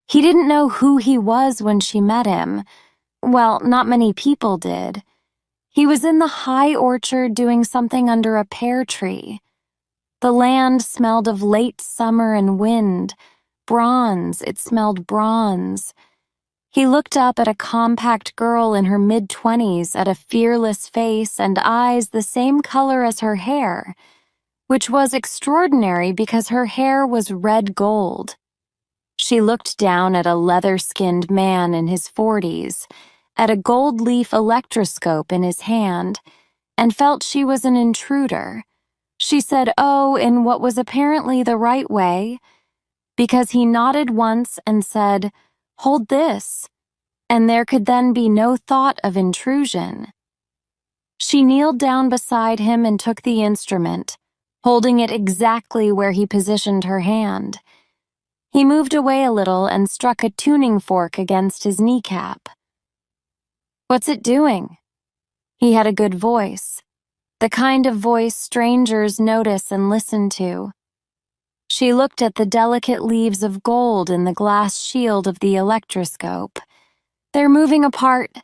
He didn't know who he was when she met him. Well, not many people did. He was in the high orchard doing something under a pear tree. The land smelled of late summer and wind. Bronze, it smelled bronze. He looked up at a compact girl in her mid-20s, at a fearless face and eyes the same color as her hair, which was extraordinary because her hair was red gold. She looked down at a leather-skinned man in his 40s, at a gold leaf electroscope in his hand, and felt she was an intruder. She said, "Oh," in what was apparently the right way, because he nodded once and said, "Hold this," and there could then be no thought of intrusion. She kneeled down beside him and took the instrument, holding it exactly where he positioned her hand. He moved away a little and struck a tuning fork against his kneecap. "What's it doing?" He had a good voice, the kind of voice strangers notice and listen to. She looked at the delicate leaves of gold in the glass shield of the electroscope. "They're moving apart."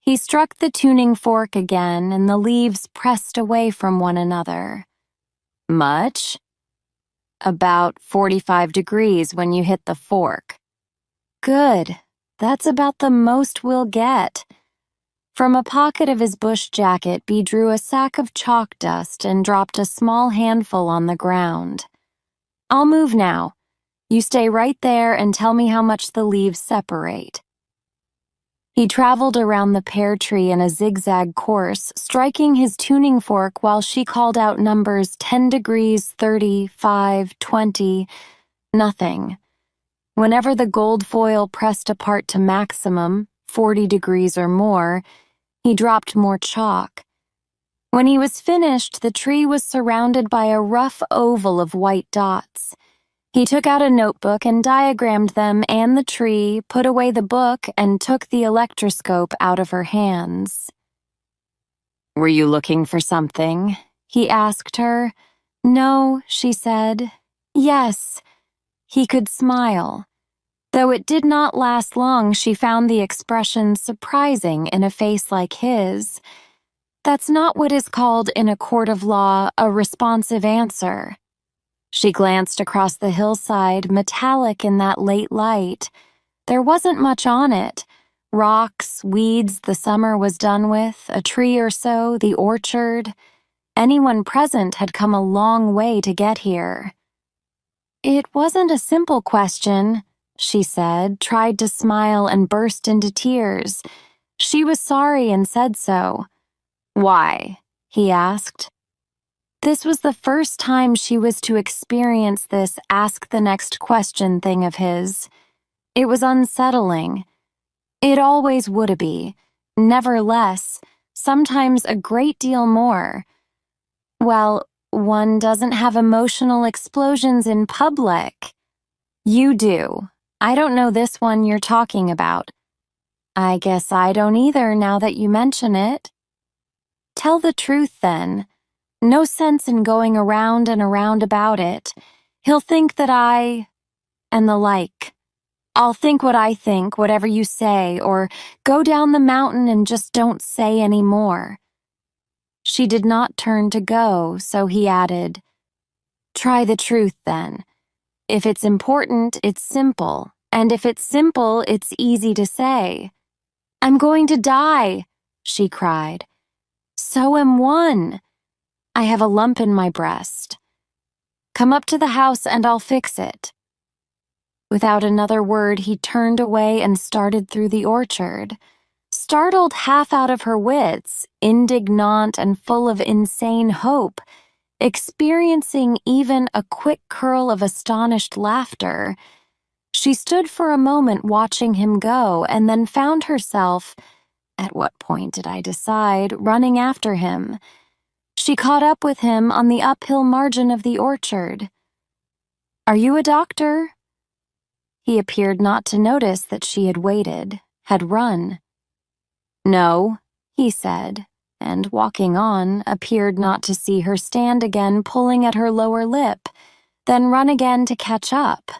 He struck the tuning fork again, and the leaves pressed away from one another. "Much?" "About 45 degrees when you hit the fork." "Good. That's about the most we'll get." From a pocket of his bush jacket, Bea drew a sack of chalk dust and dropped a small handful on the ground. "I'll move now. You stay right there and tell me how much the leaves separate." He traveled around the pear tree in a zigzag course, striking his tuning fork while she called out numbers 10 degrees, 30, 5, 20, nothing. Whenever the gold foil pressed apart to maximum, 40 degrees or more, he dropped more chalk. When he was finished, the tree was surrounded by a rough oval of white dots. He took out a notebook and diagrammed them and the tree, put away the book, and took the electroscope out of her hands. "Were you looking for something?" he asked her. "No," she said. "Yes." He could smile. Though it did not last long, she found the expression surprising in a face like his. That's not what is called in a court of law a responsive answer. She glanced across the hillside, metallic in that late light. There wasn't much on it. Rocks, weeds the summer was done with, a tree or so, the orchard. Anyone present had come a long way to get here. "It wasn't a simple question," she said, tried to smile and burst into tears. She was sorry and said so. "Why?" he asked. This was the first time she was to experience this ask the next question thing of his. It was unsettling. It always would be, never less, sometimes a great deal more. Well, one doesn't have emotional explosions in public. You do. I don't know this one you're talking about. I guess I don't either now that you mention it. Tell the truth then. No sense in going around and around about it. He'll think that and the like. I'll think what I think, whatever you say, or go down the mountain and just don't say any more. She did not turn to go, so he added, "Try the truth then. If it's important, it's simple, and if it's simple, it's easy to say." "I'm going to die," she cried. "So am one. I have a lump in my breast. Come up to the house and I'll fix it." Without another word, he turned away and started through the orchard. Startled half out of her wits, indignant and full of insane hope, experiencing even a quick curl of astonished laughter, she stood for a moment watching him go and then found herself, at what point did I decide, running after him. She caught up with him on the uphill margin of the orchard. "Are you a doctor?" He appeared not to notice that she had waited, had run. "No," he said, and walking on, appeared not to see her stand again pulling at her lower lip, then run again to catch up.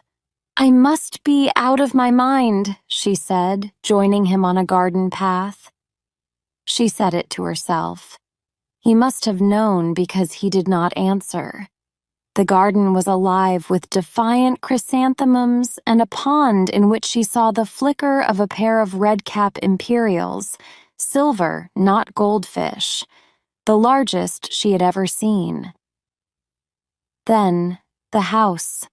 "I must be out of my mind," she said, joining him on a garden path. She said it to herself. He must have known because he did not answer. The garden was alive with defiant chrysanthemums and a pond in which she saw the flicker of a pair of red-cap imperials, silver, not goldfish, the largest she had ever seen. Then, the house.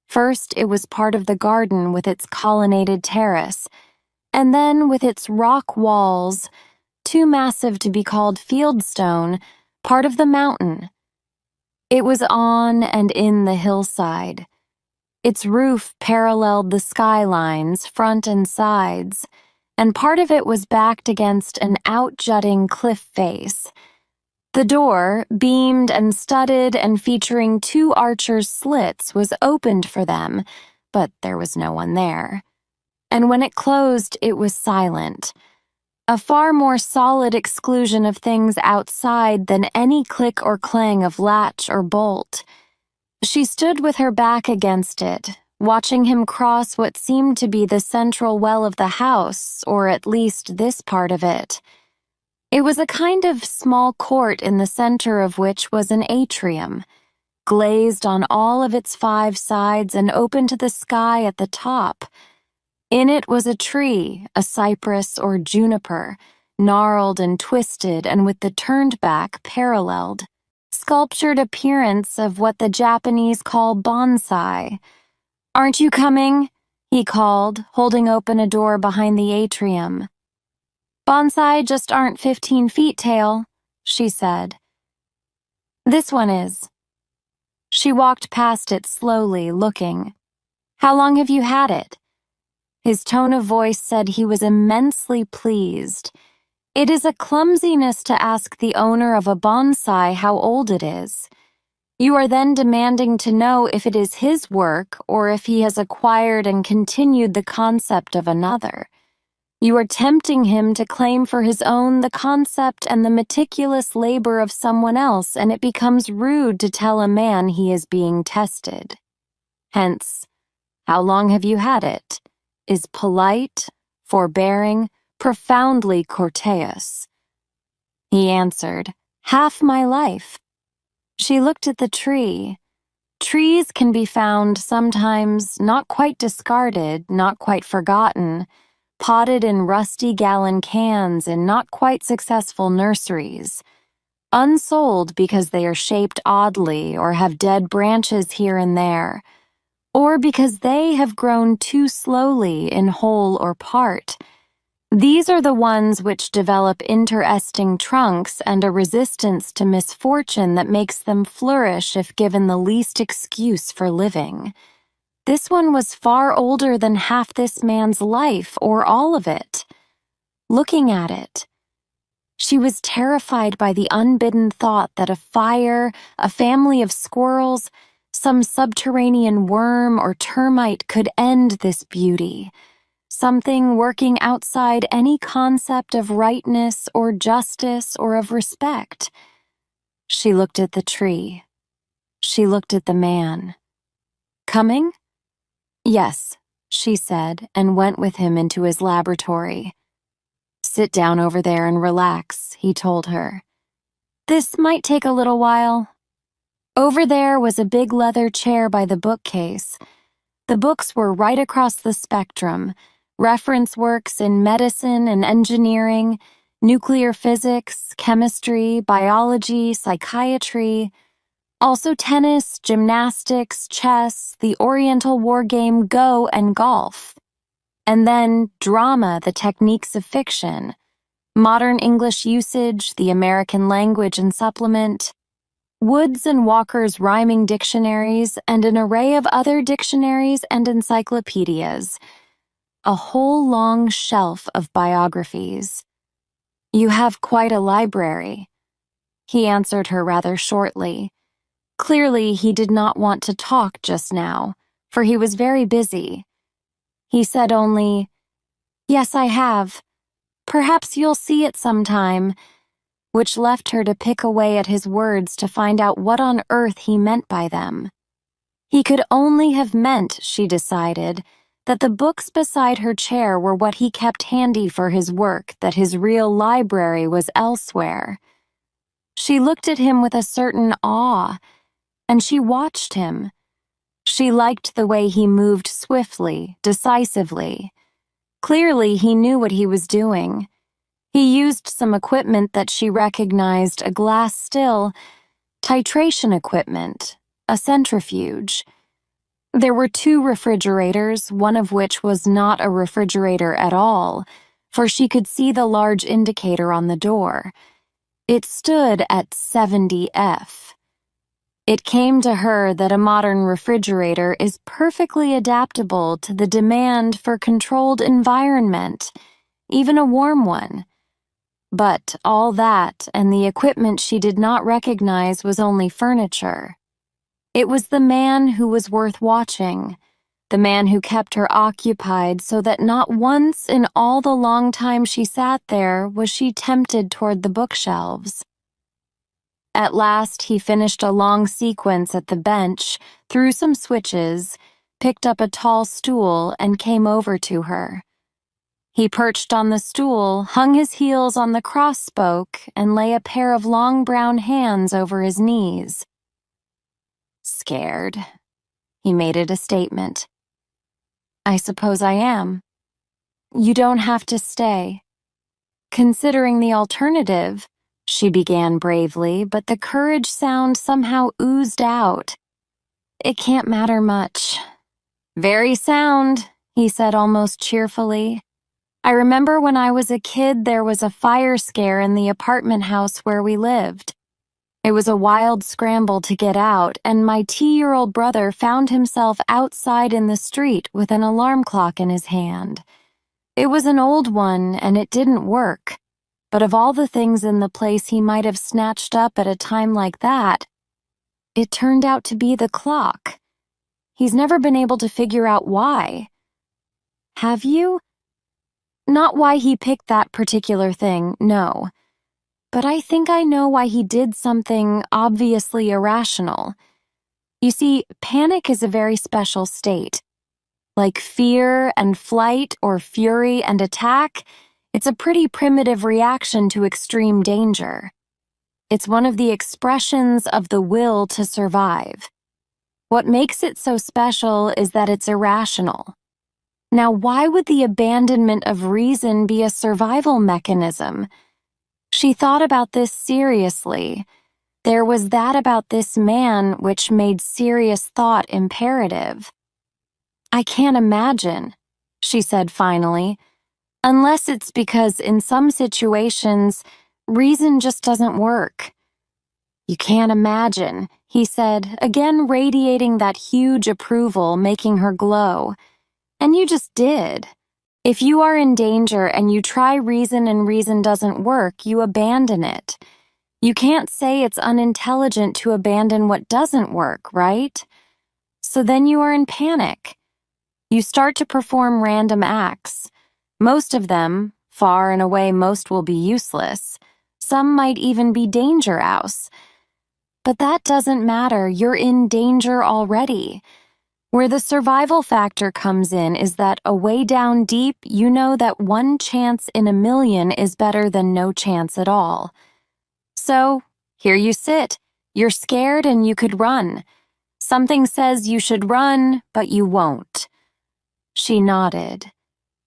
First, it was part of the garden with its colonnaded terrace, and then with its rock walls, too massive to be called fieldstone, part of the mountain. It was on and in the hillside. Its roof paralleled the skylines, front and sides, and part of it was backed against an out-jutting cliff face. The door, beamed and studded and featuring two archers' slits, was opened for them, but there was no one there. And when it closed, it was silent. A far more solid exclusion of things outside than any click or clang of latch or bolt. She stood with her back against it, watching him cross what seemed to be the central well of the house, or at least this part of it. It was a kind of small court in the center of which was an atrium, glazed on all of its 5 sides and open to the sky at the top. In it was a tree, a cypress or juniper, gnarled and twisted and with the turned back paralleled, sculptured appearance of what the Japanese call bonsai. "Aren't you coming?" he called, holding open a door behind the atrium. "Bonsai just aren't 15 feet tall," she said. "This one is." She walked past it slowly, looking. "How long have you had it?" His tone of voice said he was immensely pleased. It is a clumsiness to ask the owner of a bonsai how old it is. You are then demanding to know if it is his work or if he has acquired and continued the concept of another. You are tempting him to claim for his own the concept and the meticulous labor of someone else, and it becomes rude to tell a man he is being tested. Hence, "How long have you had it?" is polite, forbearing, profoundly courteous. He answered, "Half my life." She looked at the tree. Trees can be found sometimes not quite discarded, not quite forgotten, potted in rusty gallon cans in not quite successful nurseries, unsold because they are shaped oddly or have dead branches here and there, or because they have grown too slowly in whole or part. These are the ones which develop interesting trunks and a resistance to misfortune that makes them flourish if given the least excuse for living. This one was far older than half this man's life, or all of it. Looking at it, she was terrified by the unbidden thought that a fire, a family of squirrels, some subterranean worm or termite could end this beauty, something working outside any concept of rightness or justice or of respect. She looked at the tree. She looked at the man. "Coming?" "Yes," she said, and went with him into his laboratory. "Sit down over there and relax," he told her. "This might take a little while." Over there was a big leather chair by the bookcase. The books were right across the spectrum, reference works in medicine and engineering, nuclear physics, chemistry, biology, psychiatry, also tennis, gymnastics, chess, the Oriental war game Go, and golf. And then drama, the techniques of fiction, modern English usage, the American language and supplement, Woods and Walker's rhyming dictionaries, and an array of other dictionaries and encyclopedias. A whole long shelf of biographies. "You have quite a library," he answered her rather shortly. Clearly, he did not want to talk just now, for he was very busy. He said only, "Yes, I have. Perhaps you'll see it sometime," which left her to pick away at his words to find out what on earth he meant by them. He could only have meant, she decided, that the books beside her chair were what he kept handy for his work, that his real library was elsewhere. She looked at him with a certain awe, and she watched him. She liked the way he moved swiftly, decisively. Clearly, he knew what he was doing. He used some equipment that she recognized, a glass still, titration equipment, a centrifuge. There were 2 refrigerators, one of which was not a refrigerator at all, for she could see the large indicator on the door. It stood at 70F. It came to her that a modern refrigerator is perfectly adaptable to the demand for controlled environment, even a warm one. But all that and the equipment she did not recognize was only furniture. It was the man who was worth watching, the man who kept her occupied so that not once in all the long time she sat there was she tempted toward the bookshelves. At last he finished a long sequence at the bench, threw some switches, picked up a tall stool, and came over to her. He perched on the stool, hung his heels on the cross-spoke, and lay a pair of long brown hands over his knees. Scared. He made it a statement. I suppose I am. You don't have to stay. Considering the alternative, she began bravely, but the courage sound somehow oozed out. It can't matter much. Very sound, he said almost cheerfully. I remember when I was a kid there was a fire scare in the apartment house where we lived. It was a wild scramble to get out, and my 2-year-old brother found himself outside in the street with an alarm clock in his hand. It was an old one, and it didn't work. But of all the things in the place he might have snatched up at a time like that, it turned out to be the clock. He's never been able to figure out why. Have you? Not why he picked that particular thing, no. But I think I know why he did something obviously irrational. You see, panic is a very special state. Like fear and flight or fury and attack, it's a pretty primitive reaction to extreme danger. It's one of the expressions of the will to survive. What makes it so special is that it's irrational. Now, why would the abandonment of reason be a survival mechanism? She thought about this seriously. There was that about this man which made serious thought imperative. I can't imagine, she said finally, unless it's because in some situations, reason just doesn't work. You can't imagine, he said, again radiating that huge approval, making her glow. And you just did. If you are in danger and you try reason and reason doesn't work, you abandon it. You can't say it's unintelligent to abandon what doesn't work, right? So then you are in panic. You start to perform random acts. Most of them, far and away most will be useless. Some might even be danger ouse. But that doesn't matter, you're in danger already. Where the survival factor comes in is that away down deep, you know that 1 chance in a million is better than no chance at all. So, here you sit. You're scared and you could run. Something says you should run, but you won't. She nodded.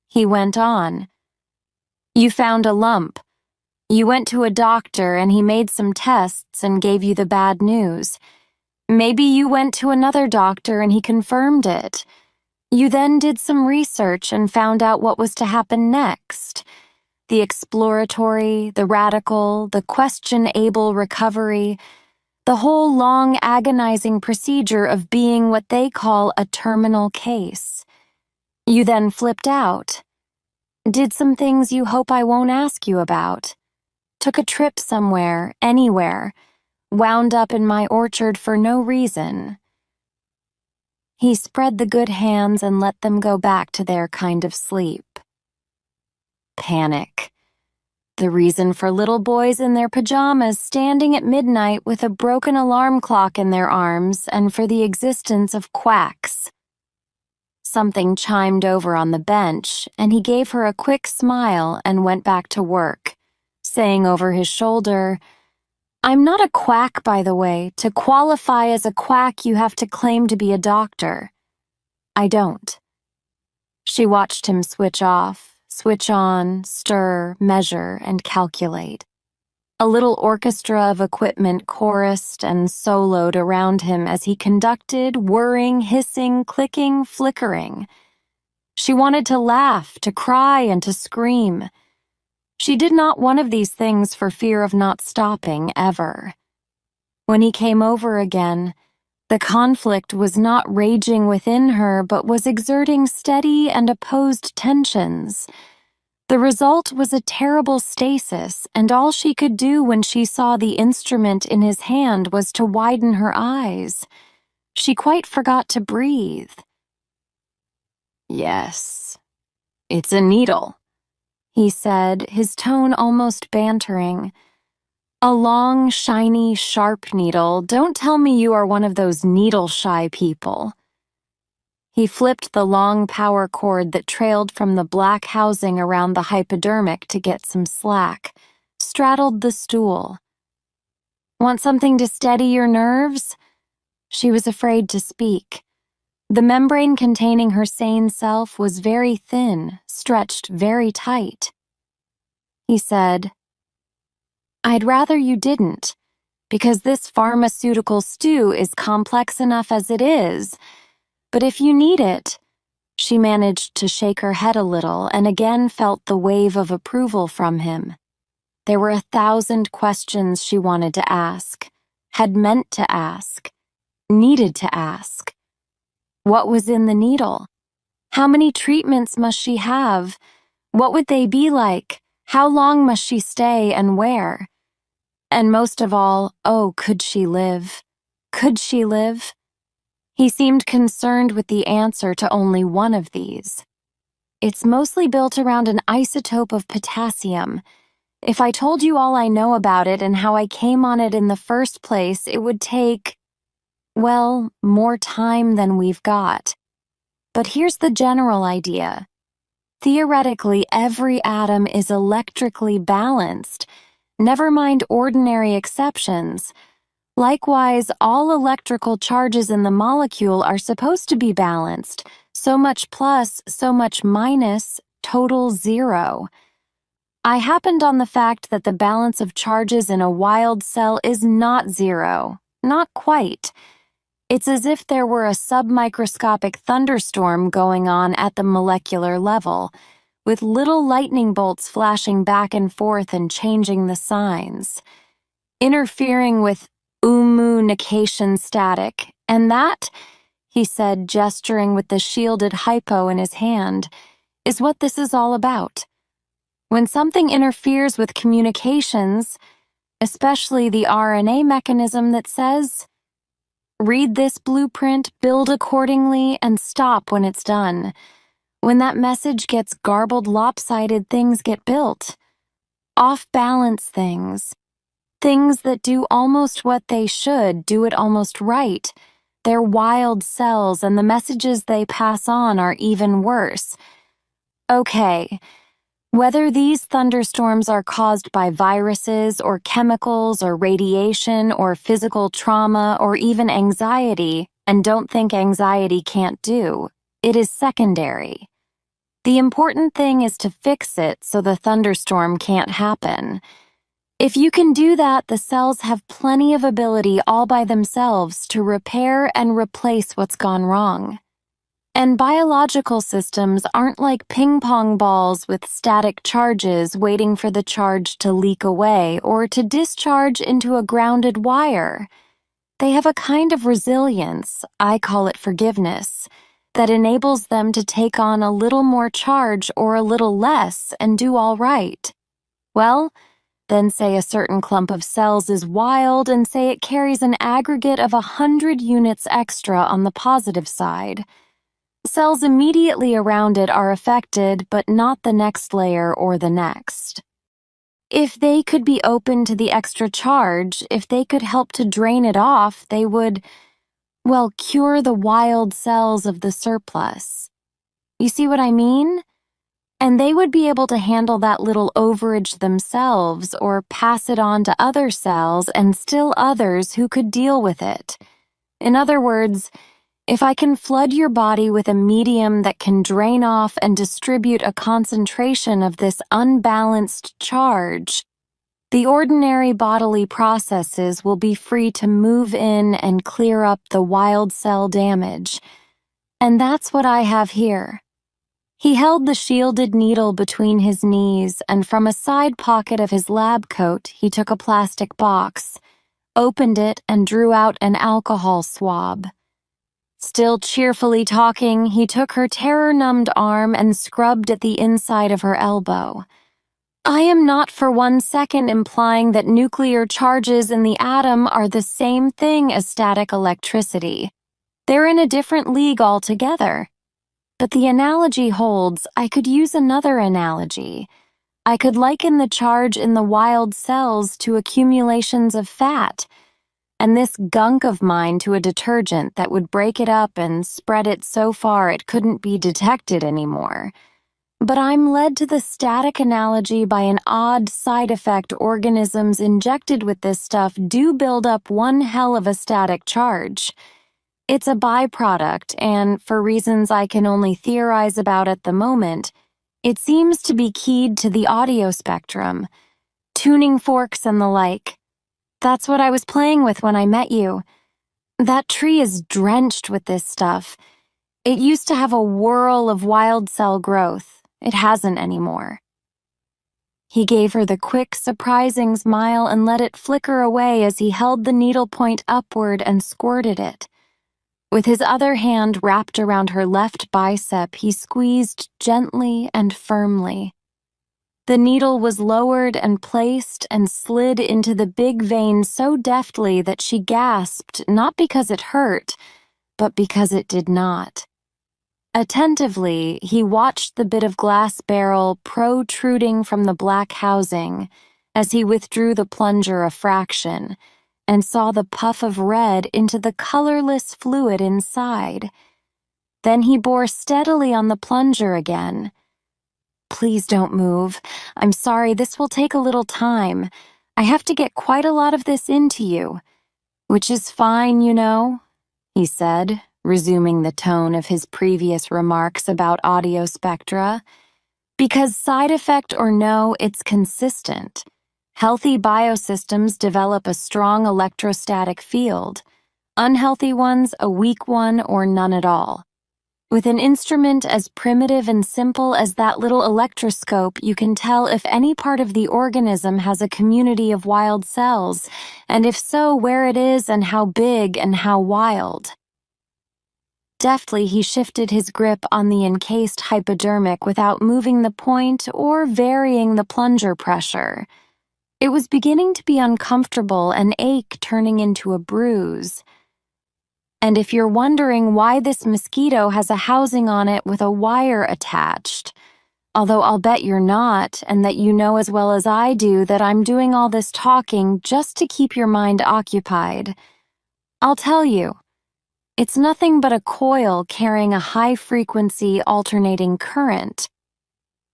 He went on. You found a lump. You went to a doctor and he made some tests and gave you the bad news. Maybe you went to another doctor and he confirmed it. You then did some research and found out what was to happen next. The exploratory, the radical, the question-able recovery, the whole long agonizing procedure of being what they call a terminal case. You then flipped out. Did some things you hope I won't ask you about. Took a trip somewhere, anywhere. Wound up in my orchard for no reason. He spread the good hands and let them go back to their kind of sleep. Panic. The reason for little boys in their pajamas standing at midnight with a broken alarm clock in their arms, and for the existence of quacks. Something chimed over on the bench, and he gave her a quick smile and went back to work, saying over his shoulder, "I'm not a quack, by the way. To qualify as a quack, you have to claim to be a doctor. I don't." She watched him switch off, switch on, stir, measure, and calculate. A little orchestra of equipment chorused and soloed around him as he conducted, whirring, hissing, clicking, flickering. She wanted to laugh, to cry, and to scream. She did not one of these things for fear of not stopping, ever. When he came over again, the conflict was not raging within her, but was exerting steady and opposed tensions. The result was a terrible stasis, and all she could do when she saw the instrument in his hand was to widen her eyes. She quite forgot to breathe. "Yes, it's a needle," he said, his tone almost bantering. "A long, shiny, sharp needle. Don't tell me you are one of those needle-shy people." He flipped the long power cord that trailed from the black housing around the hypodermic to get some slack, straddled the stool. "Want something to steady your nerves?" She was afraid to speak. The membrane containing her sane self was very thin, stretched very tight. He said, "I'd rather you didn't, because this pharmaceutical stew is complex enough as it is. But if you need it," she managed to shake her head a little and again felt the wave of approval from him. There were 1,000 questions she wanted to ask, had meant to ask, needed to ask. What was in the needle? How many treatments must she have? What would they be like? How long must she stay and where? And most of all, oh, could she live? Could she live? He seemed concerned with the answer to only one of these. "It's mostly built around an isotope of potassium. If I told you all I know about it and how I came on it in the first place, it would take, well, more time than we've got. But here's the general idea. Theoretically, every atom is electrically balanced, never mind ordinary exceptions. Likewise, all electrical charges in the molecule are supposed to be balanced, so much plus, so much minus, total zero. I happened on the fact that the balance of charges in a wild cell is not zero, not quite. It's as if there were a submicroscopic thunderstorm going on at the molecular level, with little lightning bolts flashing back and forth and changing the signs, interfering with 𝐒𝐭𝐨𝐫𝐞 static, and that," he said, gesturing with the shielded hypo in his hand, "is what this is all about. When something interferes with communications, especially the RNA mechanism that says, 'Read this blueprint, build accordingly, and stop when it's done,' when that message gets garbled, lopsided things get built. Off-balance things. Things that do almost what they should, do it almost right. They're wild cells, and the messages they pass on are even worse. Okay, whether these thunderstorms are caused by viruses or chemicals or radiation or physical trauma or even anxiety, and don't think anxiety can't do, it is secondary. The important thing is to fix it so the thunderstorm can't happen. If you can do that, the cells have plenty of ability all by themselves to repair and replace what's gone wrong. And biological systems aren't like ping-pong balls with static charges waiting for the charge to leak away or to discharge into a grounded wire. They have a kind of resilience, I call it forgiveness, that enables them to take on a little more charge or a little less and do all right. Well, then say a certain clump of cells is wild and say it carries an aggregate of 100 units extra on the positive side. Cells immediately around it are affected, but not the next layer or the next. If they could be open to the extra charge, if they could help to drain it off, they would, well, cure the wild cells of the surplus. You see what I mean? And they would be able to handle that little overage themselves or pass it on to other cells and still others who could deal with it. In other words, if I can flood your body with a medium that can drain off and distribute a concentration of this unbalanced charge, the ordinary bodily processes will be free to move in and clear up the wild cell damage. And that's what I have here. He held the shielded needle between his knees, and from a side pocket of his lab coat, he took a plastic box, opened it, and drew out an alcohol swab. Still cheerfully talking, he took her terror-numbed arm and scrubbed at the inside of her elbow. I am not for 1 second implying that nuclear charges in the atom are the same thing as static electricity. They're in a different league altogether. But the analogy holds. I could use another analogy. I could liken the charge in the wild cells to accumulations of fat, and this gunk of mine to a detergent that would break it up and spread it so far it couldn't be detected anymore. But I'm led to the static analogy by an odd side effect. Organisms injected with this stuff do build up one hell of a static charge. It's a byproduct, and for reasons I can only theorize about at the moment, it seems to be keyed to the audio spectrum, tuning forks and the like. That's what I was playing with when I met you. That tree is drenched with this stuff. It used to have a whirl of wild cell growth. It hasn't anymore. He gave her the quick, surprising smile and let it flicker away as he held the needle point upward and squirted it. With his other hand wrapped around her left bicep, he squeezed gently and firmly. The needle was lowered and placed and slid into the big vein so deftly that she gasped, not because it hurt, but because it did not. Attentively, he watched the bit of glass barrel protruding from the black housing as he withdrew the plunger a fraction, and saw the puff of red into the colorless fluid inside. Then he bore steadily on the plunger again. Please don't move. I'm sorry, this will take a little time. I have to get quite a lot of this into you. Which is fine, you know, he said, resuming the tone of his previous remarks about audio spectra. Because side effect or no, it's consistent. Healthy biosystems develop a strong electrostatic field. Unhealthy ones, a weak one or none at all. With an instrument as primitive and simple as that little electroscope, you can tell if any part of the organism has a community of wild cells, and if so, where it is and how big and how wild. Deftly, he shifted his grip on the encased hypodermic without moving the point or varying the plunger pressure. It was beginning to be uncomfortable, an ache turning into a bruise. And if you're wondering why this mosquito has a housing on it with a wire attached, although I'll bet you're not, and that you know as well as I do that I'm doing all this talking just to keep your mind occupied, I'll tell you. It's nothing but a coil carrying a high-frequency alternating current.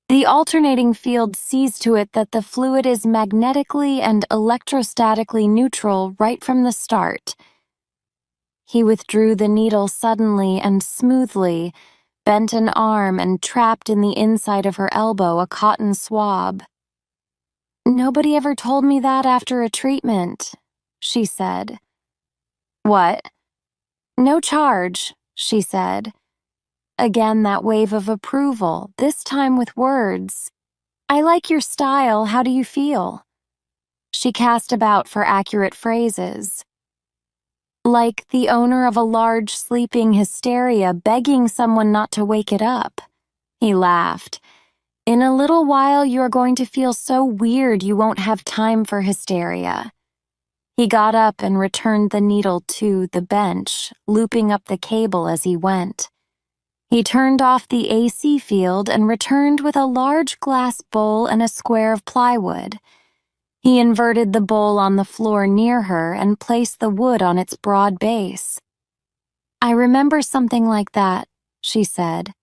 The alternating field sees to it that the fluid is magnetically and electrostatically neutral right from the start. He withdrew the needle suddenly and smoothly, bent an arm and trapped in the inside of her elbow a cotton swab. Nobody ever told me that after a treatment, she said. What? No charge, she said. Again that wave of approval, this time with words. I like your style, how do you feel? She cast about for accurate phrases. Like the owner of a large sleeping hysteria begging someone not to wake it up. He laughed. In a little while you are going to feel so weird you won't have time for hysteria. He got up and returned the needle to the bench, looping up the cable as he went. He turned off the AC field and returned with a large glass bowl and a square of plywood. He inverted the bowl on the floor near her and placed the wood on its broad base. "I remember something like that," she said.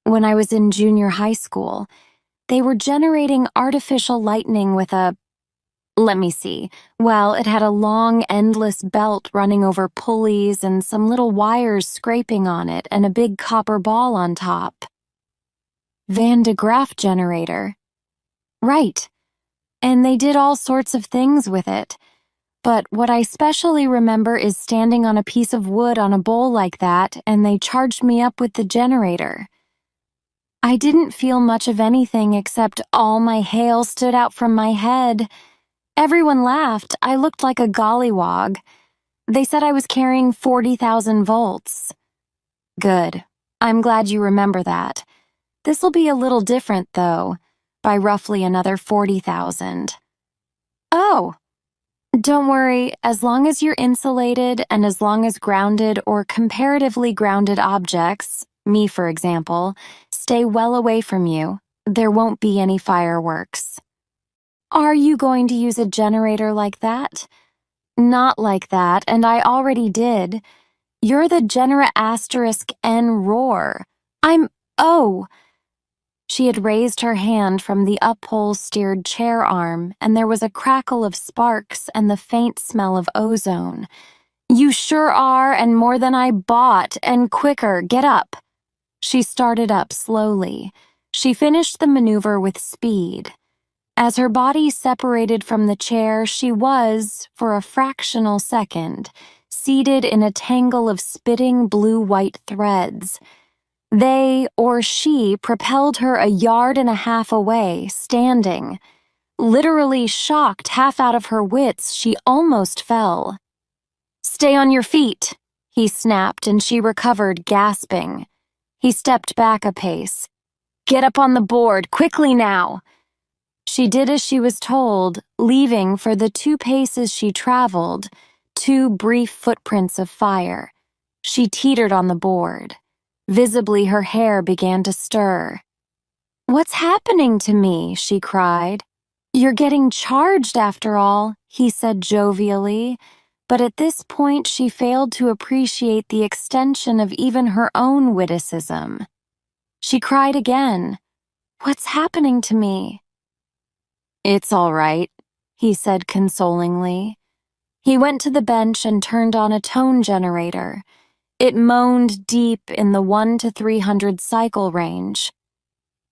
"When I was in junior high school, they were generating artificial lightning with a— let me see. Well, it had a long, endless belt running over pulleys and some little wires scraping on it and a big copper ball on top." Van de Graaff generator. Right. And they did all sorts of things with it. But what I especially remember is standing on a piece of wood on a bowl like that, and they charged me up with the generator. I didn't feel much of anything except all my hair stood out from my head. Everyone laughed. I looked like a gollywog. They said I was carrying 40,000 volts. Good. I'm glad you remember that. This'll be a little different, though, by roughly another 40,000. Oh! Don't worry, as long as you're insulated and as long as grounded or comparatively grounded objects, me for example, stay well away from you, there won't be any fireworks. Are you going to use a generator like that? Not like that, and I already did. You're the Genera *N roar. Oh! She had raised her hand from the upholstered chair arm, and there was a crackle of sparks and the faint smell of ozone. You sure are, and more than I bought, and quicker, get up. She started up slowly. She finished the maneuver with speed. As her body separated from the chair, she was, for a fractional second, seated in a tangle of spitting blue-white threads. They, or she, propelled her 1.5 yards away, standing. Literally shocked half out of her wits, she almost fell. "Stay on your feet," he snapped, and she recovered, gasping. He stepped back a pace. "Get up on the board, quickly now." She did as she was told, leaving for the 2 paces she traveled, 2 brief footprints of fire. She teetered on the board. Visibly, her hair began to stir. "What's happening to me?" she cried. "You're getting charged after all," he said jovially, but at this point she failed to appreciate the extension of even her own witticism. She cried again, "What's happening to me?" "It's all right," he said consolingly. He went to the bench and turned on a tone generator. It moaned deep in the 1 to 300 cycle range.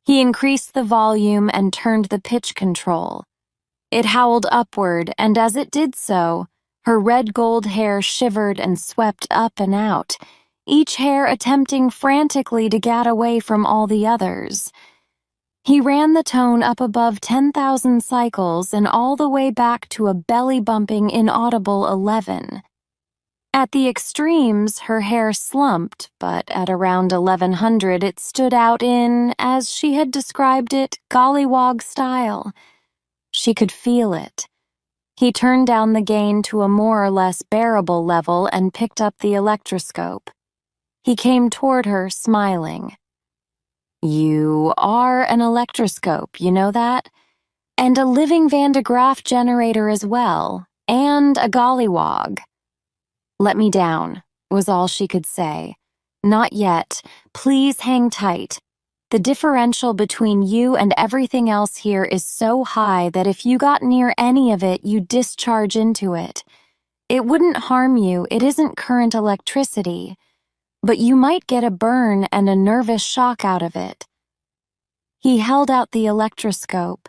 He increased the volume and turned the pitch control. It howled upward, and as it did so, her red-gold hair shivered and swept up and out, each hair attempting frantically to get away from all the others. He ran the tone up above 10,000 cycles and all the way back to a belly-bumping, inaudible 11. At the extremes, her hair slumped, but at around 1100 it stood out in, as she had described it, gollywog style. She could feel it. He turned down the gain to a more or less bearable level and picked up the electroscope. He came toward her, smiling. "You are an electroscope, you know that? And a living Van de Graaff generator as well, and a gollywog." "Let me down," was all she could say. "Not yet. Please hang tight. The differential between you and everything else here is so high that if you got near any of it, you'd discharge into it. It wouldn't harm you, it isn't current electricity, but you might get a burn and a nervous shock out of it." He held out the electroscope.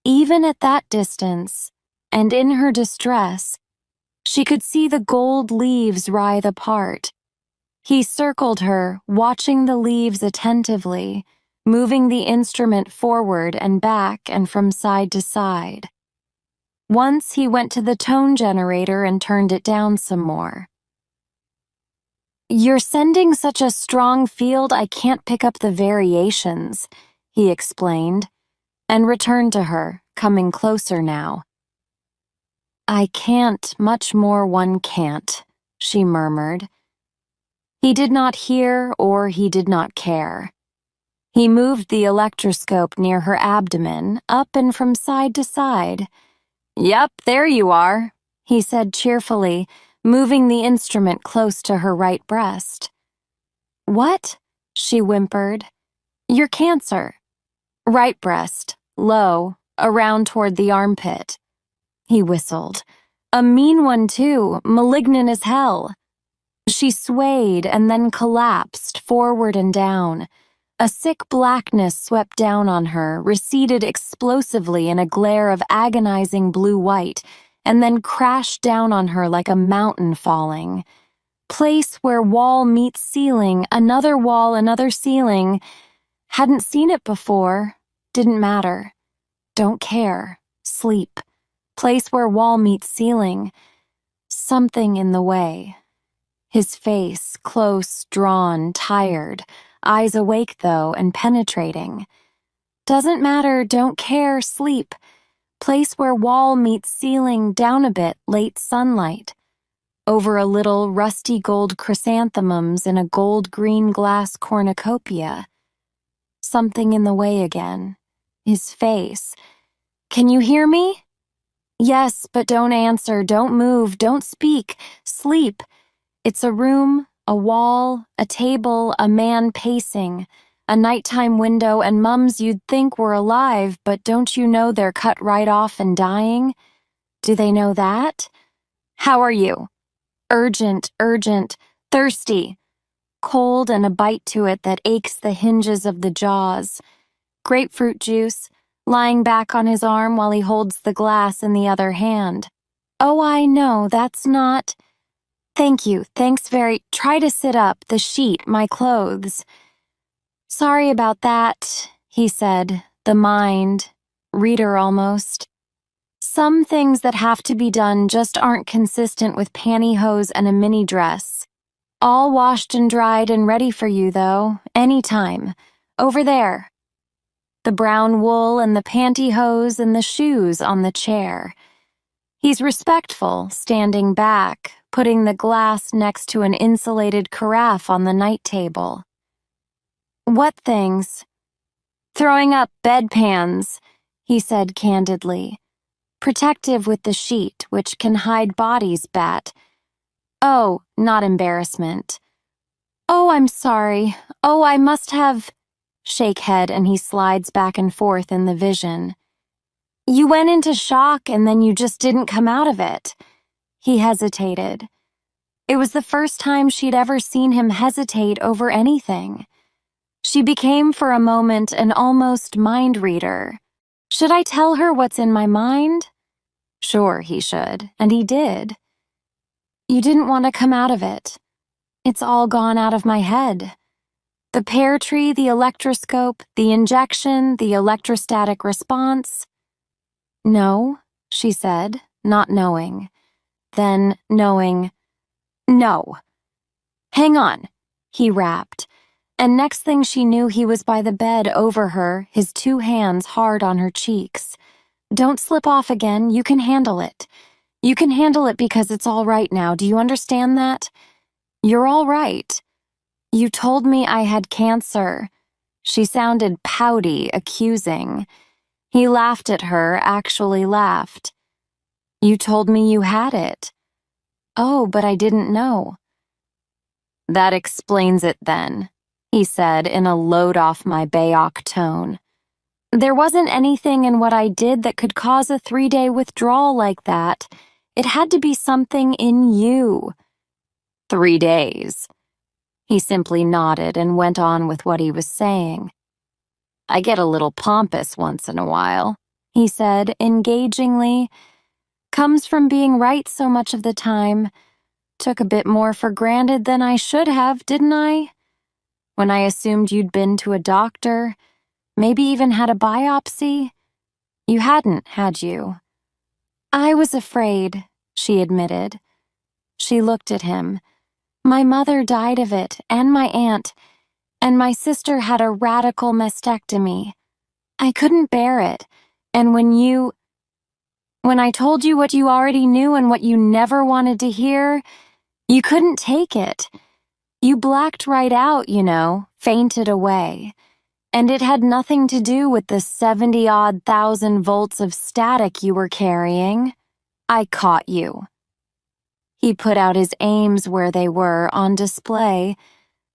Even at that distance, and in her distress, she could see the gold leaves writhe apart. He circled her, watching the leaves attentively, moving the instrument forward and back and from side to side. Once he went to the tone generator and turned it down some more. "You're sending such a strong field I can't pick up the variations," he explained, and returned to her, coming closer now. "I can't, much more one can't," she murmured. He did not hear or he did not care. He moved the electroscope near her abdomen, up and from side to side, Yep, there you are, he said cheerfully, moving the instrument close to her right breast. What? She whimpered. Your cancer. Right breast, low, around toward the armpit. He whistled. A mean one, too, malignant as hell. She swayed and then collapsed forward and down. A sick blackness swept down on her, receded explosively in a glare of agonizing blue-white, and then crashed down on her like a mountain falling. Place where wall meets ceiling, another wall, another ceiling. Hadn't seen it before. Didn't matter. Don't care. Sleep. Place where wall meets ceiling. Something in the way. His face, close, drawn, tired. Eyes awake, though, and penetrating. Doesn't matter, don't care, sleep. Place where wall meets ceiling, down a bit, late sunlight. Over a little rusty gold chrysanthemums in a gold-green glass cornucopia. Something in the way again. His face. Can you hear me? Yes, but don't answer, don't move, don't speak. Sleep. It's a room, a wall, a table, a man pacing, a nighttime window, and mums you'd think were alive, but don't you know they're cut right off and dying? Do they know that? How are you? Urgent, urgent, thirsty. Cold and a bite to it that aches the hinges of the jaws. Grapefruit juice, lying back on his arm while he holds the glass in the other hand. Oh, I know, that's not... Thank you, thanks very... Try to sit up, the sheet, my clothes. Sorry about that, he said, the mind, reader almost. Some things that have to be done just aren't consistent with pantyhose and a mini dress. All washed and dried and ready for you, though, anytime. Over there. The brown wool and the pantyhose and the shoes on the chair. He's respectful, standing back, putting the glass next to an insulated carafe on the night table. What things? Throwing up bedpans, he said candidly. Protective with the sheet, which can hide bodies, Bat. Oh, not embarrassment. Oh, I'm sorry. Oh, I must have... Shake head and he slides back and forth in the vision. You went into shock and then you just didn't come out of it. He hesitated. It was the first time she'd ever seen him hesitate over anything. She became for a moment an almost mind reader. Should I tell her what's in my mind? Sure, he should, and he did. You didn't want to come out of it. It's all gone out of my head. The pear tree, the electroscope, the injection, the electrostatic response. No, she said, not knowing. Then, knowing, no. Hang on, he rapped, and next thing she knew he was by the bed over her, his two hands hard on her cheeks. Don't slip off again, you can handle it. You can handle it because it's all right now, do you understand that? You're all right. You told me I had cancer. She sounded pouty, accusing. He laughed at her, actually laughed. You told me you had it. Oh, but I didn't know. That explains it then, he said in a load-off-my-𝐒𝐽𝐸𝐞 tone. There wasn't anything in what I did that could cause a 3-day withdrawal like that. It had to be something in you. 3 days. He simply nodded and went on with what he was saying. I get a little pompous once in a while, he said engagingly. Comes from being right so much of the time. Took a bit more for granted than I should have, didn't I? When I assumed you'd been to a doctor, maybe even had a biopsy. You hadn't, had you? I was afraid, she admitted. She looked at him. My mother died of it, and my aunt, and my sister had a radical mastectomy. I couldn't bear it, and when I told you what you already knew and what you never wanted to hear, you couldn't take it. You blacked right out, you know, fainted away. And it had nothing to do with the 70-odd thousand volts of static you were carrying. I caught you." He put out his aims where they were on display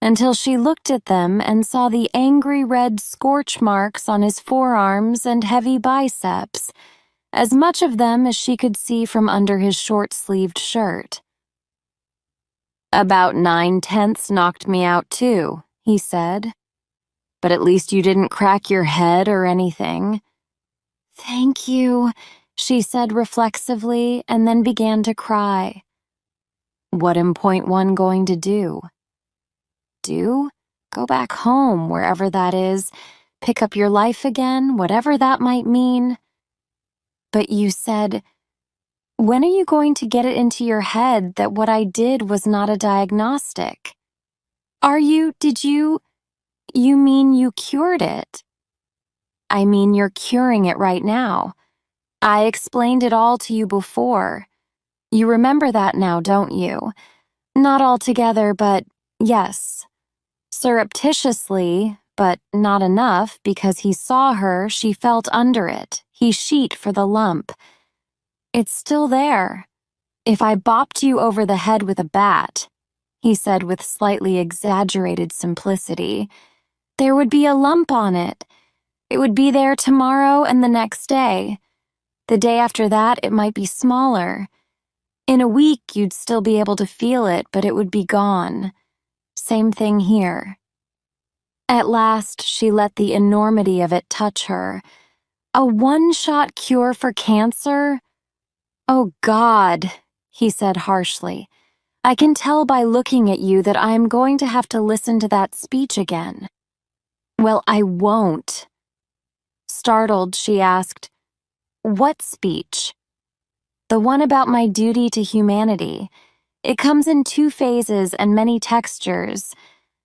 until she looked at them and saw the angry red scorch marks on his forearms and heavy biceps, as much of them as she could see from under his short-sleeved shirt. "About 9/10 knocked me out too," he said. "But at least you didn't crack your head or anything." "Thank you," she said reflexively, and then began to cry. What am .1 going to do? Do? Go back home, wherever that is, pick up your life again, whatever that might mean. But you said, when are you going to get it into your head that what I did was not a diagnostic? You mean you cured it? I mean you're curing it right now. I explained it all to you before. You remember that now, don't you? Not altogether, but yes. Surreptitiously, but not enough because he saw her, she felt under it. He sheet for the lump. It's still there. If I bopped you over the head with a bat, he said with slightly exaggerated simplicity, there would be a lump on it. It would be there tomorrow and the next day. The day after that, it might be smaller. In a week, you'd still be able to feel it, but it would be gone. Same thing here. At last, she let the enormity of it touch her. A one-shot cure for cancer? Oh, God, he said harshly. I can tell by looking at you that I am going to have to listen to that speech again. Well, I won't. Startled, she asked, what speech? The one about my duty to humanity. It comes in 2 phases and many textures.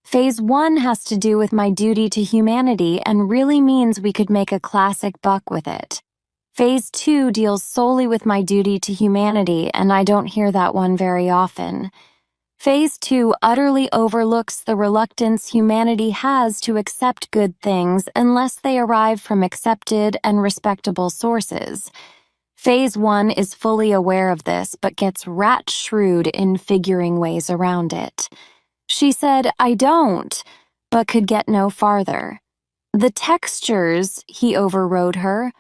Phase 1 has to do with my duty to humanity and really means we could make a classic buck with it. Phase 2 deals solely with my duty to humanity, and I don't hear that one very often. Phase 2 utterly overlooks the reluctance humanity has to accept good things unless they arrive from accepted and respectable sources. Phase 1 is fully aware of this, but gets rat-shrewd in figuring ways around it. She said, I don't, but could get no farther. The textures, he overrode her,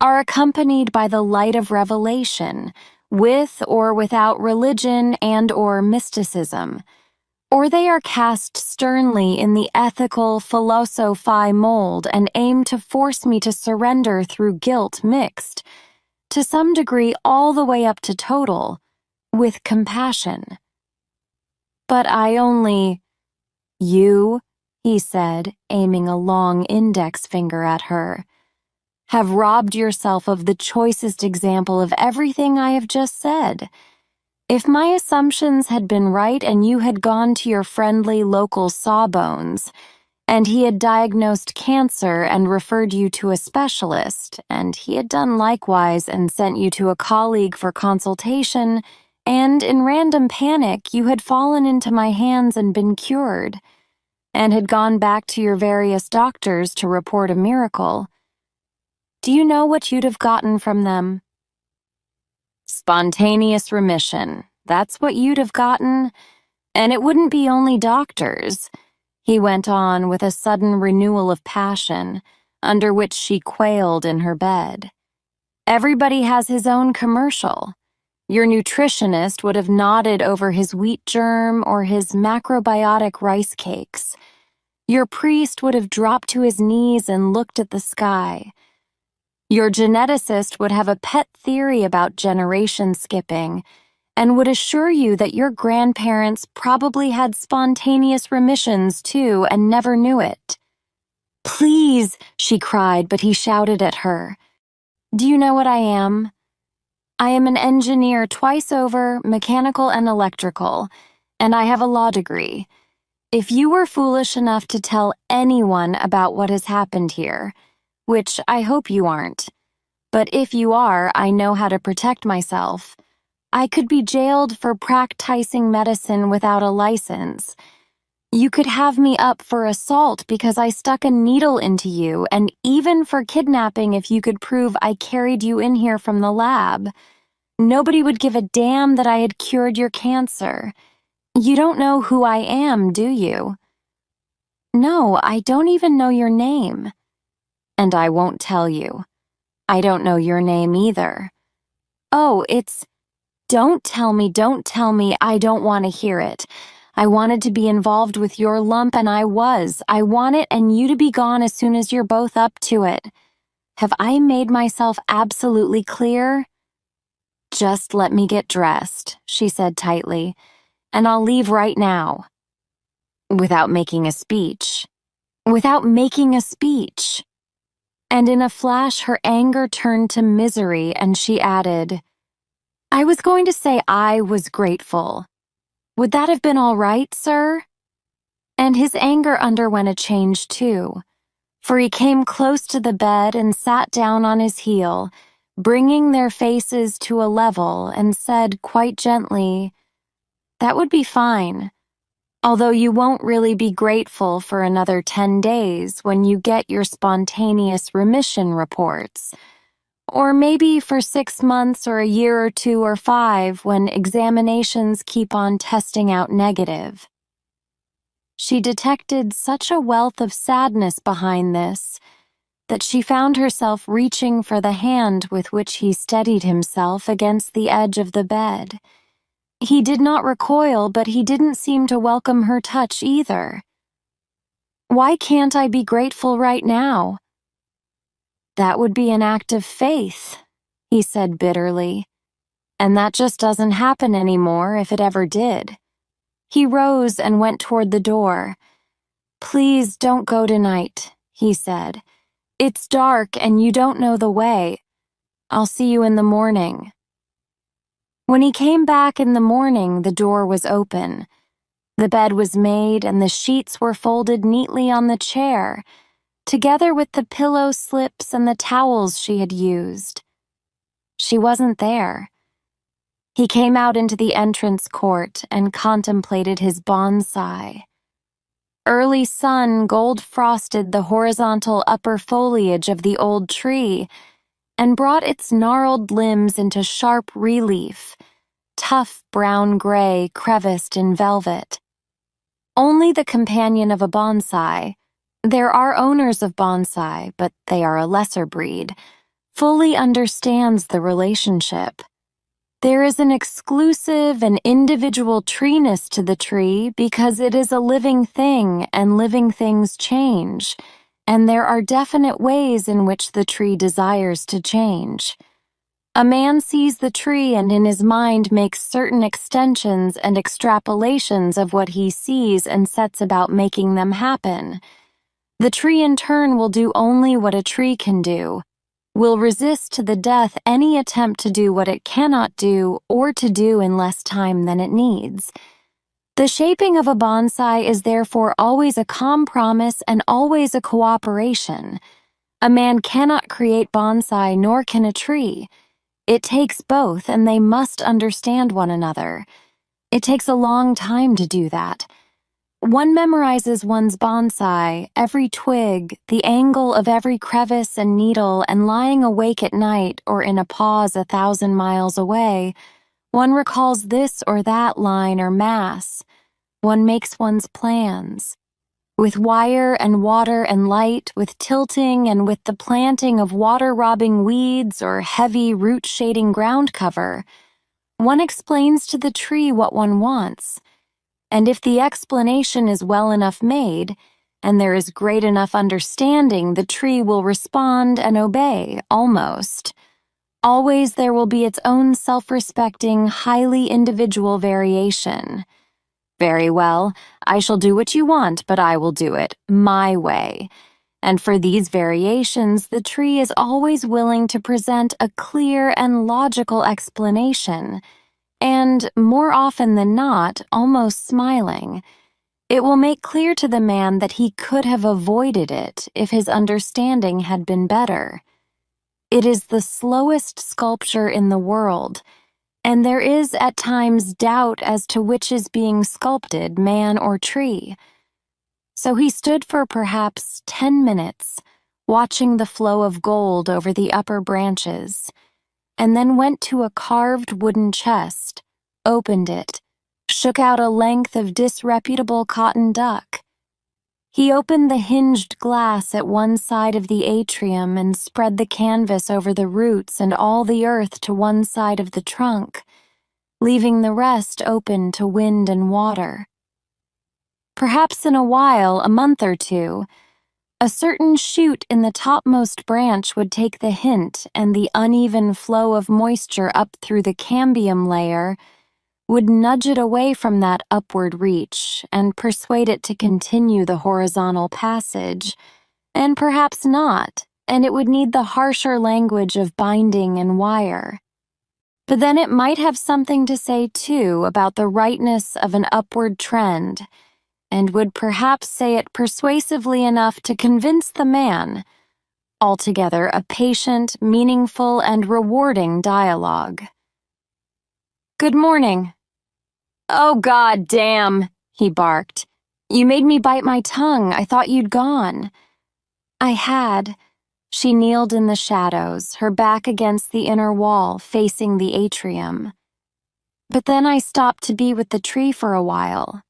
are accompanied by the light of revelation, with or without religion and or mysticism. Or they are cast sternly in the ethical philosophy mold and aim to force me to surrender through guilt mixed, to some degree all the way up to total, with compassion. But I only... You, he said, aiming a long index finger at her, have robbed yourself of the choicest example of everything I have just said. If my assumptions had been right and you had gone to your friendly local sawbones, and he had diagnosed cancer and referred you to a specialist, and he had done likewise and sent you to a colleague for consultation, and in random panic you had fallen into my hands and been cured, and had gone back to your various doctors to report a miracle, do you know what you'd have gotten from them? Spontaneous remission. That's what you'd have gotten. And it wouldn't be only doctors, he went on with a sudden renewal of passion, under which she quailed in her bed. Everybody has his own commercial. Your nutritionist would have nodded over his wheat germ or his macrobiotic rice cakes. Your priest would have dropped to his knees and looked at the sky. Your geneticist would have a pet theory about generation skipping and would assure you that your grandparents probably had spontaneous remissions too and never knew it. Please, she cried, but he shouted at her. Do you know what I am? I am an engineer twice over, mechanical and electrical, and I have a law degree. If you were foolish enough to tell anyone about what has happened here, which I hope you aren't. But if you are, I know how to protect myself. I could be jailed for practicing medicine without a license. You could have me up for assault because I stuck a needle into you, and even for kidnapping if you could prove I carried you in here from the lab. Nobody would give a damn that I had cured your cancer. You don't know who I am, do you? No, I don't even know your name. And I won't tell you. I don't know your name either. Oh, it's, don't tell me, I don't want to hear it. I wanted to be involved with your lump and I was. I want it and you to be gone as soon as you're both up to it. Have I made myself absolutely clear? Just let me get dressed, she said tightly, and I'll leave right now. Without making a speech. Without making a speech. And in a flash, her anger turned to misery, and she added, I was going to say I was grateful. Would that have been all right, sir? And his anger underwent a change, too, for he came close to the bed and sat down on his heel, bringing their faces to a level, and said quite gently, That would be fine. Although you won't really be grateful for another 10 days when you get your spontaneous remission reports. Or maybe for 6 months or a year or 2 or 5 when examinations keep on testing out negative. She detected such a wealth of sadness behind this that she found herself reaching for the hand with which he steadied himself against the edge of the bed. He did not recoil, but he didn't seem to welcome her touch either. Why can't I be grateful right now? That would be an act of faith, he said bitterly. And that just doesn't happen anymore if it ever did. He rose and went toward the door. Please don't go tonight, he said. It's dark and you don't know the way. I'll see you in the morning. When he came back in the morning, the door was open. The bed was made and the sheets were folded neatly on the chair, together with the pillow slips and the towels she had used. She wasn't there. He came out into the entrance court and contemplated his bonsai. Early sun gold-frosted the horizontal upper foliage of the old tree and brought its gnarled limbs into sharp relief, tough brown-gray creviced in velvet. Only the companion of a bonsai, there are owners of bonsai, but they are a lesser breed, fully understands the relationship. There is an exclusive and individual treeness to the tree because it is a living thing and living things change, and there are definite ways in which the tree desires to change. A man sees the tree and in his mind makes certain extensions and extrapolations of what he sees and sets about making them happen. The tree in turn will do only what a tree can do, will resist to the death any attempt to do what it cannot do or to do in less time than it needs. The shaping of a bonsai is therefore always a compromise and always a cooperation. A man cannot create bonsai nor can a tree. It takes both and they must understand one another. It takes a long time to do that. One memorizes one's bonsai, every twig, the angle of every crevice and needle, and lying awake at night or in a pause 1,000 miles away, one recalls this or that line or mass. One makes one's plans. With wire and water and light, with tilting and with the planting of water-robbing weeds or heavy root-shading ground cover, one explains to the tree what one wants. And if the explanation is well enough made, and there is great enough understanding, the tree will respond and obey, almost. Always there will be its own self-respecting, highly individual variation. Very well, I shall do what you want, but I will do it my way. And for these variations, the tree is always willing to present a clear and logical explanation, and, more often than not, almost smiling. It will make clear to the man that he could have avoided it if his understanding had been better. It is the slowest sculpture in the world, and there is at times doubt as to which is being sculpted, man or tree. So he stood for perhaps 10 minutes, watching the flow of gold over the upper branches, and then went to a carved wooden chest, opened it, shook out a length of disreputable cotton duck. He opened the hinged glass at one side of the atrium and spread the canvas over the roots and all the earth to one side of the trunk, leaving the rest open to wind and water. Perhaps in a while, a month or two, a certain shoot in the topmost branch would take the hint, and the uneven flow of moisture up through the cambium layer would nudge it away from that upward reach and persuade it to continue the horizontal passage, and perhaps not, and it would need the harsher language of binding and wire. But then it might have something to say, too, about the rightness of an upward trend, and would perhaps say it persuasively enough to convince the man. Altogether a patient, meaningful, and rewarding dialogue. "Good morning." "Oh, God damn," he barked. "You made me bite my tongue. I thought you'd gone." "I had." She kneeled in the shadows, her back against the inner wall, facing the atrium. "But then I stopped to be with the tree for a while."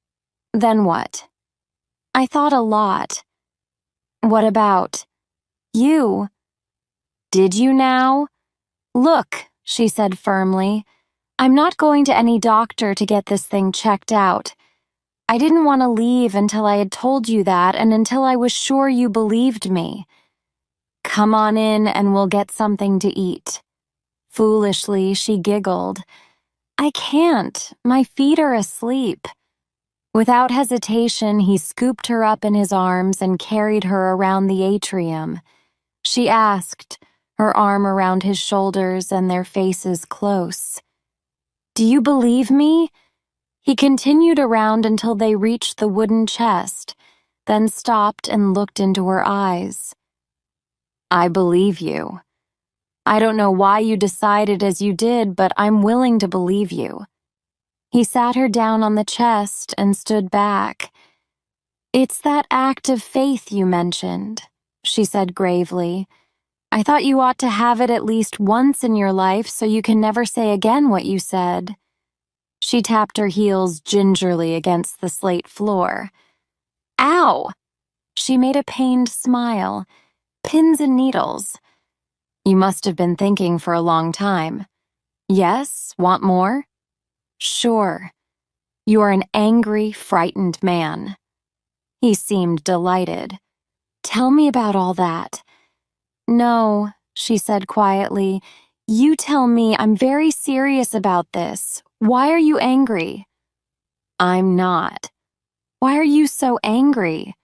"Then what?" "I thought a lot." "What about?" "You." "Did you now?" "Look," she said firmly, "I'm not going to any doctor to get this thing checked out. I didn't want to leave until I had told you that and until I was sure you believed me. Come on in and we'll get something to eat." Foolishly, she giggled. "I can't. My feet are asleep." Without hesitation, he scooped her up in his arms and carried her around the atrium. She asked, her arm around his shoulders and their faces close. "Do you believe me?" He continued around until they reached the wooden chest, then stopped and looked into her eyes. "I believe you. I don't know why you decided as you did, but I'm willing to believe you." He sat her down on the chest and stood back. "It's that act of faith you mentioned," she said gravely. "I thought you ought to have it at least once in your life so you can never say again what you said." She tapped her heels gingerly against the slate floor. "Ow!" She made a pained smile. "Pins and needles." "You must have been thinking for a long time." "Yes? Want more?" "Sure." "You are an angry, frightened man." He seemed delighted. "Tell me about all that." "No," she said quietly. "You tell me. I'm very serious about this. Why are you angry?" "I'm not." "Why are you so angry?"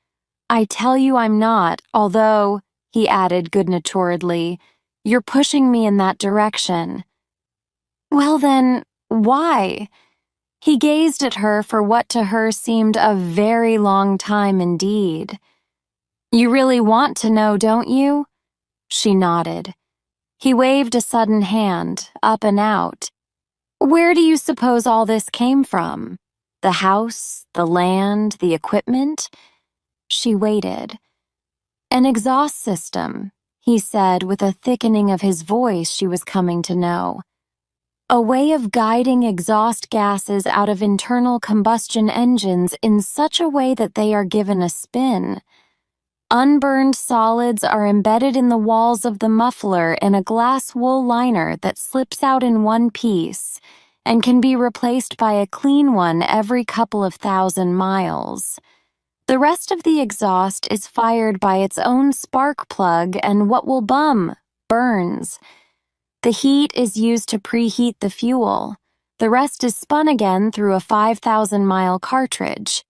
"I tell you I'm not, although," he added good-naturedly, "you're pushing me in that direction." "Well then, why?" He gazed at her for what to her seemed a very long time indeed. "You really want to know, don't you?" She nodded. He waved a sudden hand, up and out. "Where do you suppose all this came from? The house, the land, the equipment?" She waited. "An exhaust system," he said with a thickening of his voice she was coming to know. "A way of guiding exhaust gases out of internal combustion engines in such a way that they are given a spin. Unburned solids are embedded in the walls of the muffler in a glass wool liner that slips out in one piece and can be replaced by a clean one every couple of thousand miles. The rest of the exhaust is fired by its own spark plug, and what will burns. The heat is used to preheat the fuel. The rest is spun again through a 5,000-mile cartridge.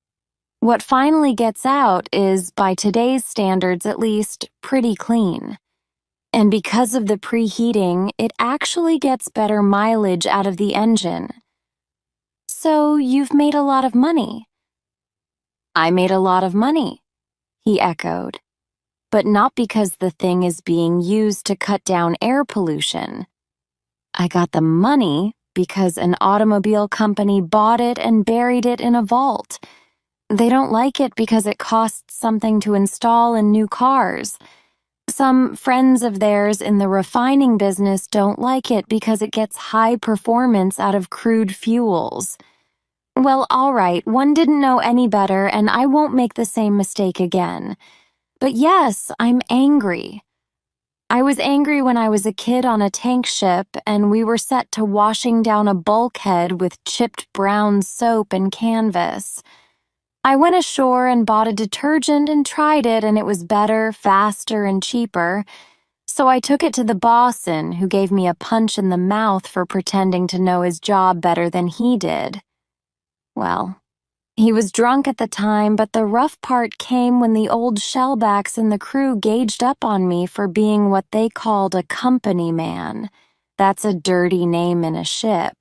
What finally gets out is, by today's standards at least, pretty clean. And because of the preheating, it actually gets better mileage out of the engine. So you've made a lot of money." "I made a lot of money," he echoed. "But not because the thing is being used to cut down air pollution. I got the money because an automobile company bought it and buried it in a vault. They don't like it because it costs something to install in new cars. Some friends of theirs in the refining business don't like it because it gets high performance out of crude fuels. Well, all right, one didn't know any better, and I won't make the same mistake again. But yes, I'm angry. I was angry when I was a kid on a tank ship and we were set to washing down a bulkhead with chipped brown soap and canvas. I went ashore and bought a detergent and tried it, and it was better, faster, and cheaper. So I took it to the bosun, who gave me a punch in the mouth for pretending to know his job better than he did. Well, he was drunk at the time, but the rough part came when the old shellbacks in the crew gauged up on me for being what they called a company man. That's a dirty name in a ship.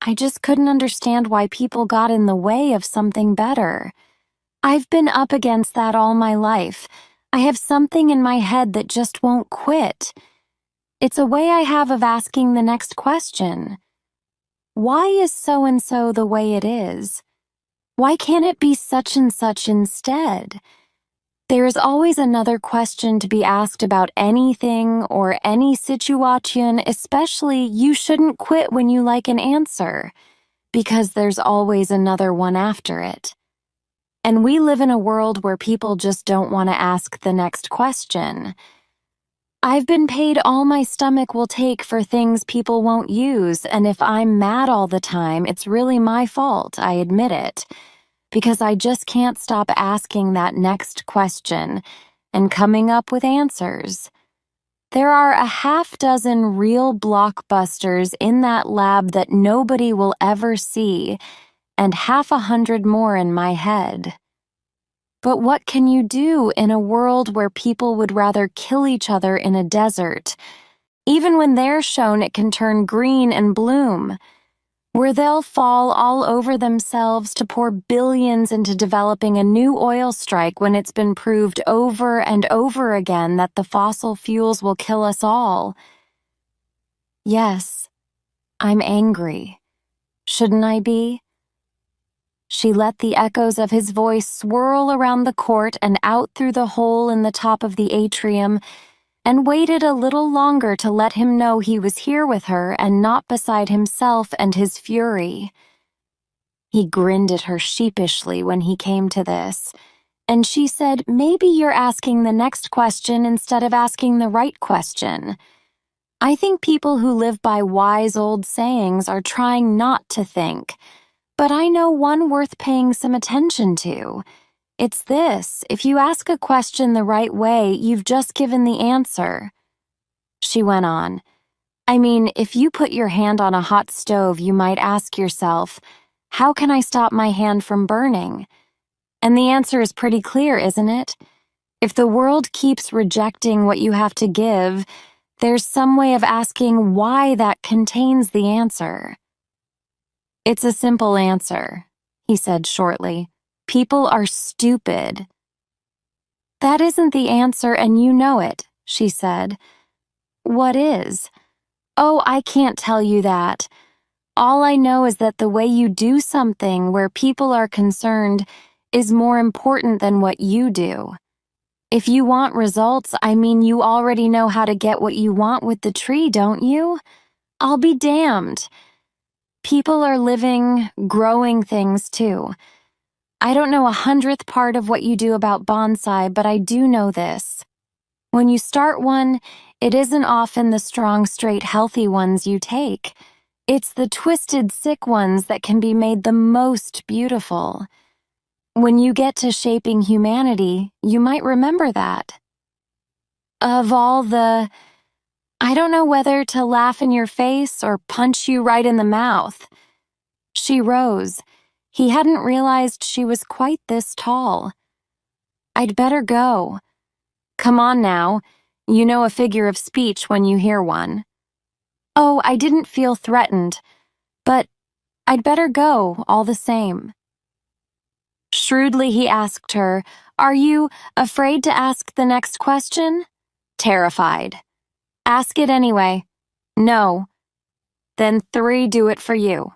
I just couldn't understand why people got in the way of something better. I've been up against that all my life. I have something in my head that just won't quit. It's a way I have of asking the next question. Why is so-and-so the way it is? Why can't it be such and such instead? There is always another question to be asked about anything or any situation, especially you shouldn't quit when you like an answer, because there's always another one after it. And we live in a world where people just don't want to ask the next question. I've been paid all my stomach will take for things people won't use, and if I'm mad all the time, it's really my fault, I admit it, because I just can't stop asking that next question and coming up with answers. There are a half-dozen real blockbusters in that lab that nobody will ever see, and 100 more in my head. But what can you do in a world where people would rather kill each other in a desert? Even when they're shown it can turn green and bloom, where they'll fall all over themselves to pour billions into developing a new oil strike when it's been proved over and over again that the fossil fuels will kill us all. Yes, I'm angry. Shouldn't I be? She let the echoes of his voice swirl around the court and out through the hole in the top of the atrium, and waited a little longer to let him know he was here with her and not beside himself and his fury. He grinned at her sheepishly when he came to this, and she said, "Maybe you're asking the next question instead of asking the right question. I think people who live by wise old sayings are trying not to think. But I know one worth paying some attention to. It's this: if you ask a question the right way, you've just given the answer." She went on, "I mean, if you put your hand on a hot stove, you might ask yourself, how can I stop my hand from burning? And the answer is pretty clear, isn't it? If the world keeps rejecting what you have to give, there's some way of asking why that contains the answer." "It's a simple answer," he said shortly. "People are stupid." "That isn't the answer, and you know it," she said. "What is?" "Oh, I can't tell you that. All I know is that the way you do something where people are concerned is more important than what you do. If you want results, I mean, you already know how to get what you want with the tree, don't you? I'll be damned. People are living, growing things too. I don't know 100th part of what you do about bonsai, but I do know this. When you start one, it isn't often the strong, straight, healthy ones you take. It's the twisted, sick ones that can be made the most beautiful. When you get to shaping humanity, you might remember that. Of all the... I don't know whether to laugh in your face or punch you right in the mouth. She rose. He hadn't realized she was quite this tall. "I'd better go." "Come on now. You know a figure of speech when you hear one." "Oh, I didn't feel threatened. But I'd better go, all the same." Shrewdly he asked her, "Are you afraid to ask the next question?" "Terrified." "Ask it anyway." "No." "Then 3 do it for you.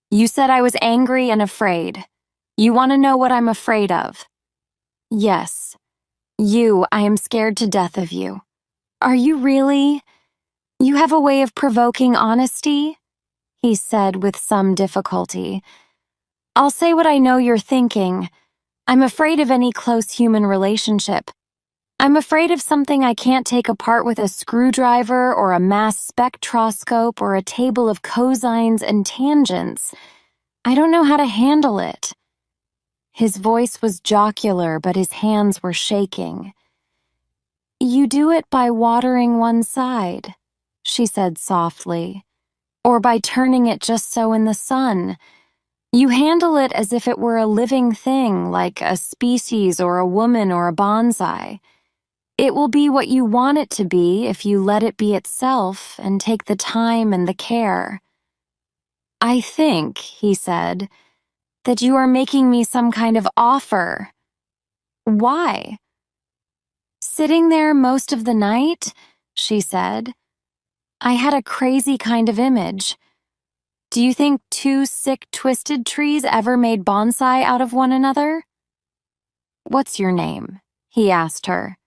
You said I was angry and afraid. You want to know what I'm afraid of? Yes. I am scared to death of you. Are you really? You have a way of provoking honesty? He said with some difficulty. I'll say what I know you're thinking. I'm afraid of any close human relationship. I'm afraid of something I can't take apart with a screwdriver or a mass spectroscope or a table of cosines and tangents. I don't know how to handle it. His voice was jocular, but his hands were shaking. You do it by watering one side, she said softly, or by turning it just so in the sun. You handle it as if it were a living thing, like a species or a woman or a bonsai. It will be what you want it to be if you let it be itself and take the time and the care. I think, he said, that you are making me some kind of offer. Why? Sitting there most of the night, she said. I had a crazy kind of image. Do you think two sick, twisted trees ever made bonsai out of one another? What's your name? He asked her.